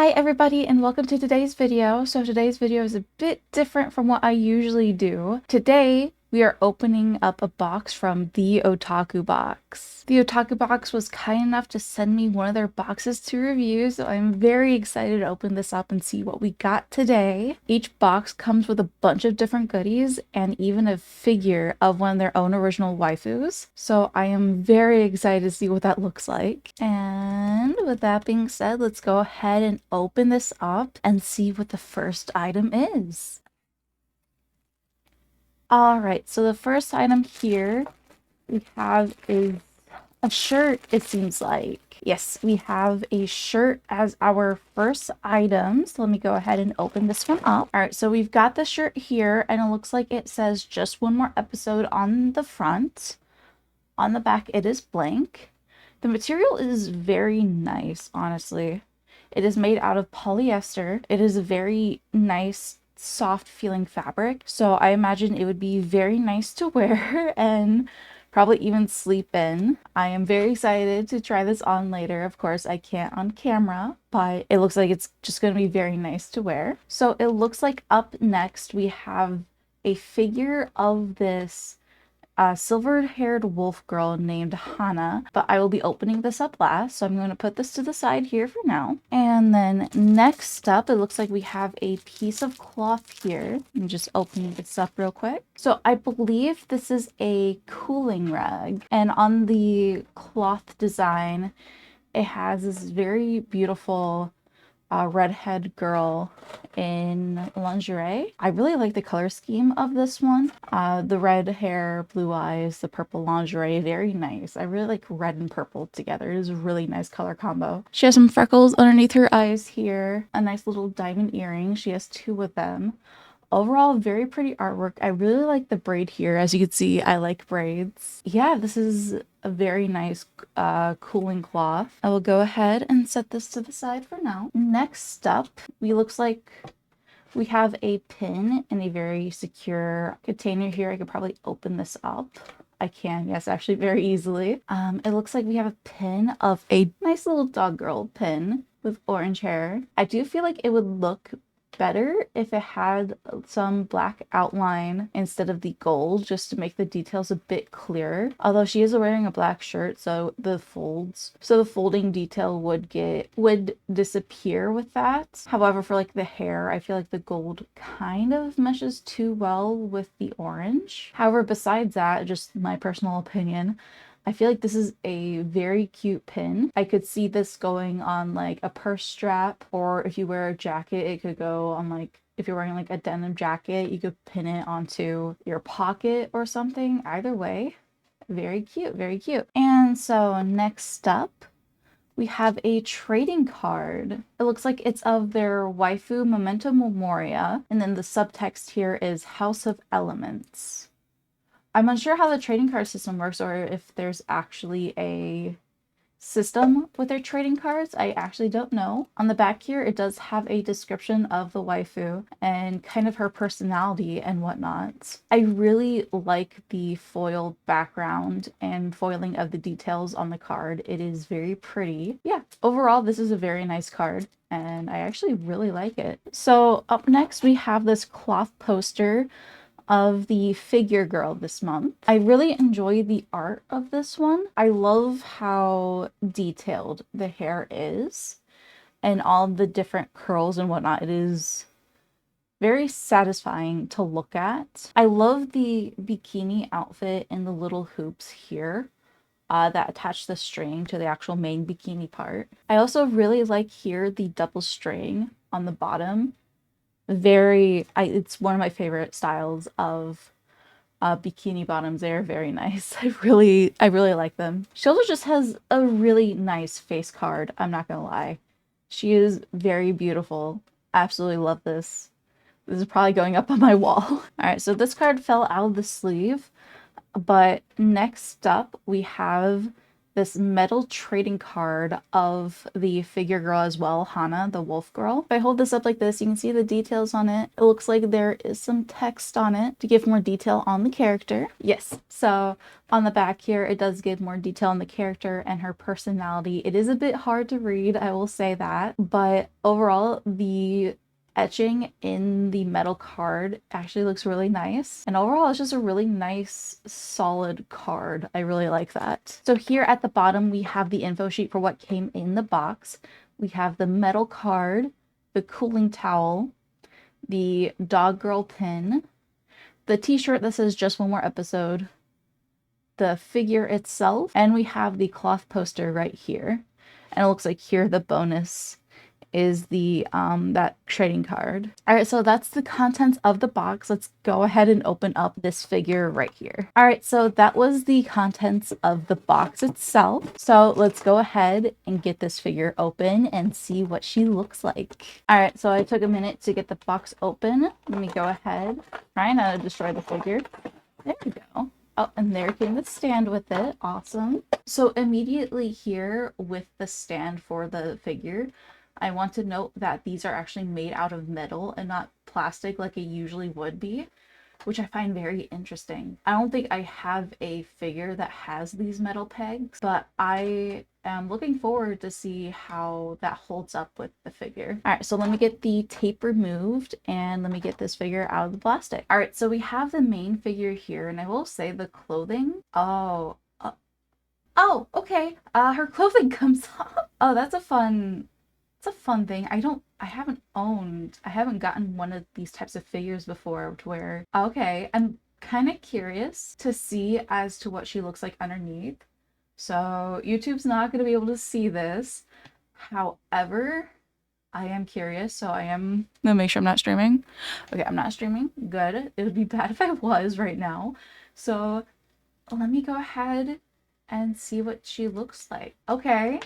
Hi everybody and welcome to today's video. So today's video is a bit different from what I usually do. Today we are opening up a box from the Otaku box. The Otaku box was kind enough to send me one of their boxes to review, so I'm very excited to open this up and see what we got today. Each box comes with a bunch of different goodies and even a figure of one of their own original waifus. So I am very excited to see what that looks like. And with that being said, let's go ahead and open this up and see what the first item is. Alright, so the first item here we have is a shirt, it seems like. Yes, we have a shirt as our first item. So let me go ahead and open this one up. Alright, so we've got the shirt here and it looks like it says just one more episode on the front. On the back it is blank. The material is very nice, honestly. It is made out of polyester. It is a very nice soft feeling fabric, so I imagine it would be very nice to wear and probably even sleep in. I am very excited to try this on later. Of course I can't on camera, but it looks like it's just going to be very nice to wear. So it looks like up next we have a figure of this silver-haired wolf girl named Hana, but I will be opening this up last, so I'm going to put this to the side here for now. And then next up, it looks like we have a piece of cloth here. I'm just opening this up real quick. So I believe this is a cooling rag, and on the cloth design, it has this very beautiful redhead girl in lingerie. I really like the color scheme of this one. The red hair, blue eyes, the purple lingerie, very nice. I really like red and purple together. It is a really nice color combo. She has some freckles underneath her eyes here. A nice little diamond earring. She has two of them. Overall, very pretty artwork. I really like the braid here. As you can see, I like braids. Yeah, this is a very nice cooling cloth. I will go ahead and set this to the side for now. Next up, looks like we have a pin in a very secure container here. I could probably open this up. I can, yes, actually very easily. It looks like we have a pin of a nice little dog girl pin with orange hair. I do feel like it would look better if it had some black outline instead of the gold, just to make the details a bit clearer. Although she is wearing a black shirt, so the folding detail would disappear with that. However, for like the hair, I feel like the gold kind of meshes too well with the orange. However, besides that, just my personal opinion, I feel like this is a very cute pin. I could see this going on like a purse strap, or if you wear a jacket, it could go on like, if you're wearing like a denim jacket, you could pin it onto your pocket or something. Either way, very cute, very cute. And so next up, we have a trading card. It looks like it's of their waifu Memento Memoria, and then the subtext here is House of Elements. I'm unsure how the trading card system works, or if there's actually a system with their trading cards. I actually don't know. On the back here, it does have a description of the waifu and kind of her personality and whatnot. I really like the foiled background and foiling of the details on the card. It is very pretty. Yeah, overall, this is a very nice card, and I actually really like it. So up next, we have this cloth poster of the figure girl this month. I really enjoy the art of this one. I love how detailed the hair is and all the different curls and whatnot. It is very satisfying to look at. I love the bikini outfit and the little hoops here that attach the string to the actual main bikini part. I also really like here the double string on the bottom. It's one of my favorite styles of bikini bottoms. They're very nice. I really like them. She also just has a really nice face card, I'm not gonna lie. She is very beautiful. Absolutely love this. This is probably going up on my wall. All right, so this card fell out of the sleeve, but next up we have this metal trading card of the figure girl as well, Hana, the wolf girl. If I hold this up like this, you can see the details on it. It looks like there is some text on it to give more detail on the character. Yes, so on the back here, it does give more detail on the character and her personality. It is a bit hard to read, I will say that, but overall, the etching in the metal card actually looks really nice. And overall, it's just a really nice, solid card. I really like that. So here at the bottom, we have the info sheet for what came in the box. We have the metal card, the cooling towel, the dog girl pin, the t-shirt that says just one more episode, the figure itself, and we have the cloth poster right here. And it looks like here the bonus is the that trading card. All right, so that's the contents of the box. Let's go ahead and open up this figure right here. All right, so that was the contents of the box itself. So let's go ahead and get this figure open and see what she looks like. All right, so I took a minute to get the box open. Let me go ahead, try not to destroy the figure. There we go. Oh, and there came the stand with it. Awesome. So immediately here with the stand for the figure, I want to note that these are actually made out of metal and not plastic like it usually would be, which I find very interesting. I don't think I have a figure that has these metal pegs, but I am looking forward to see how that holds up with the figure. All right, so let me get the tape removed and let me get this figure out of the plastic. All right, so we have the main figure here, and I will say the clothing. Oh, okay. Her clothing comes off. Oh, that's a fun thing. I haven't gotten one of these types of figures before to where, okay, I'm kind of curious to see as to what she looks like underneath. So YouTube's not going to be able to see this. However, I am curious, so I am gonna make sure I'm not streaming. Okay, I'm not streaming. Good. It would be bad if I was right now. So let me go ahead and see what she looks like. Okay.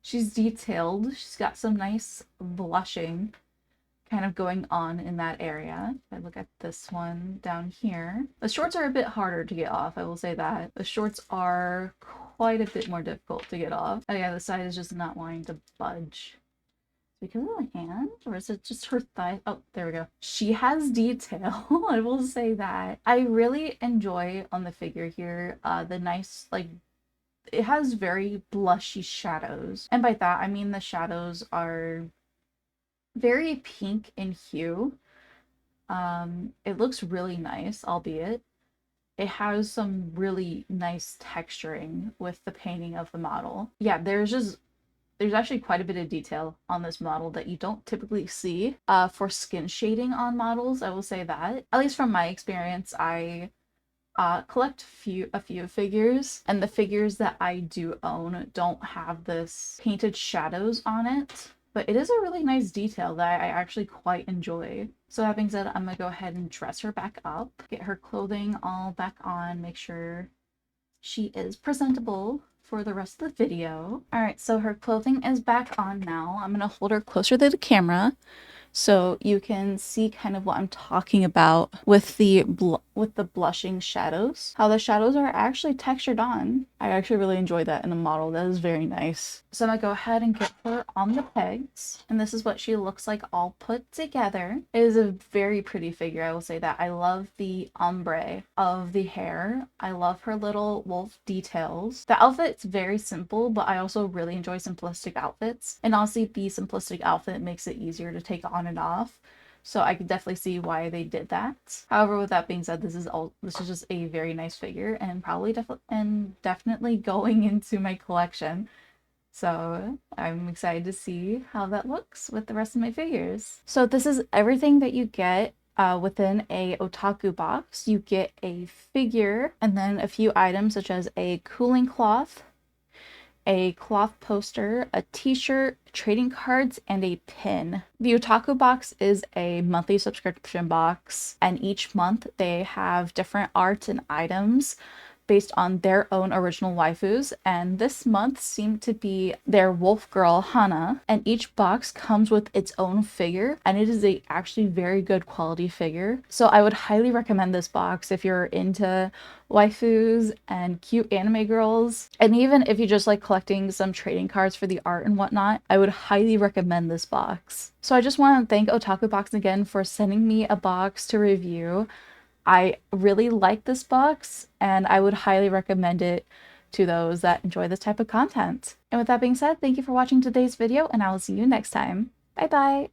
She's detailed. She's got some nice blushing kind of going on in that area. If I look at this one down here, the shorts are a bit harder to get off, I will say that. The shorts are quite a bit more difficult to get off. Oh yeah, the side is just not wanting to budge. Because of the hand? Or is it just her thigh? Oh, there we go. She has detail, I will say that. I really enjoy on the figure here, the nice, like, it has very blushy shadows. And by that, I mean the shadows are very pink in hue. It looks really nice, albeit. It has some really nice texturing with the painting of the model. Yeah, there's actually quite a bit of detail on this model that you don't typically see for skin shading on models, I will say that. At least from my experience, I collect a few figures, and the figures that I do own don't have this painted shadows on it, but it is a really nice detail that I actually quite enjoy. So that being said, I'm gonna go ahead and dress her back up, get her clothing all back on, make sure she is presentable for the rest of the video. All right, so her clothing is back on now. I'm gonna hold her closer to the camera so you can see kind of what I'm talking about with the blushing shadows. How the shadows are actually textured on. I actually really enjoy that in a model. That is very nice. So I'm gonna go ahead and get her on the pegs. And this is what she looks like all put together. It is a very pretty figure, I will say that. I love the ombre of the hair. I love her little wolf details. The outfit's very simple, but I also really enjoy simplistic outfits. And honestly, the simplistic outfit makes it easier to take on and off. So I could definitely see why they did that. However, with that being said, this is just a very nice figure and probably definitely going into my collection. So I'm excited to see how that looks with the rest of my figures. So this is everything that you get within a Otaku box. You get a figure and then a few items such as a cooling cloth, a cloth poster, a t-shirt, trading cards, and a pin. The Otaku box is a monthly subscription box, and each month they have different art and items based on their own original waifus, and this month seemed to be their wolf girl Hana, and each box comes with its own figure, and it is a actually very good quality figure. So I would highly recommend this box if you're into waifus and cute anime girls, and even if you just like collecting some trading cards for the art and whatnot, I would highly recommend this box. So I just want to thank Otaku Box again for sending me a box to review. I really like this box, and I would highly recommend it to those that enjoy this type of content. And with that being said, thank you for watching today's video, and I will see you next time. Bye bye!